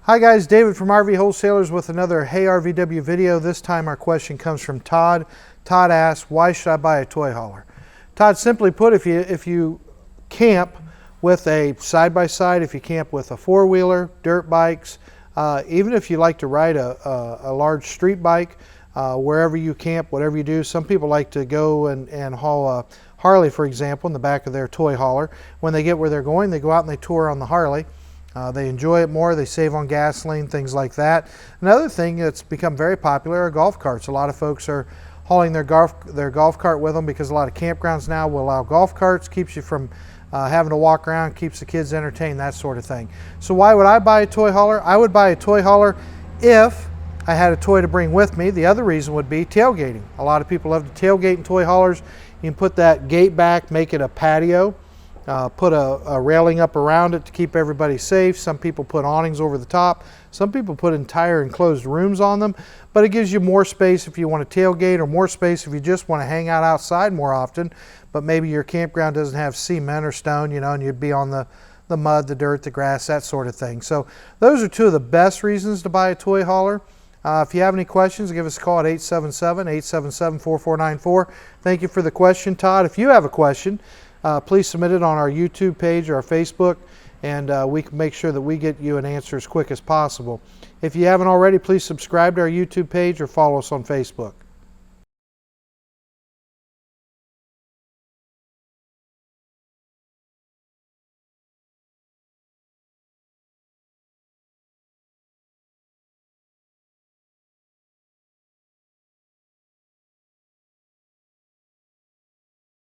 Hi guys, David from RV Wholesalers with another Hey RVW video. This time our question comes from Todd. Todd asks, why should I buy a toy hauler? Todd, simply put, if you camp with a side-by-side, if you camp with a four-wheeler, dirt bikes, even if you like to ride a large street bike, wherever you camp, whatever you do, some people like to go and haul a Harley, for example, in the back of their toy hauler. When they get where they're going, they go out and they tour on the Harley. They enjoy it more, they save on gasoline, things like that. Another thing that's become very popular are golf carts. A lot of folks are hauling their golf cart with them because a lot of campgrounds now will allow golf carts, keeps you from having to walk around, keeps the kids entertained, that sort of thing. So why would I buy a toy hauler? I would buy a toy hauler if I had a toy to bring with me. The other reason would be tailgating. A lot of people love to tailgate in toy haulers. You can put that gate back, make it a patio. Put a railing up around it to keep everybody safe. Some people put awnings over the top. Some people put entire enclosed rooms on them, but it gives you more space if you want to tailgate, or more space if you just want to hang out outside more often, but maybe your campground doesn't have cement or stone, and you'd be on the mud, the dirt, the grass, that sort of thing. So those are two of the best reasons to buy a toy hauler. If you have any questions, give us a call at 877-877-4494. Thank you for the question, Todd. If you have a question, please submit it on our YouTube page or our Facebook, and we can make sure that we get you an answer as quick as possible. If you haven't already, please subscribe to our YouTube page or follow us on Facebook.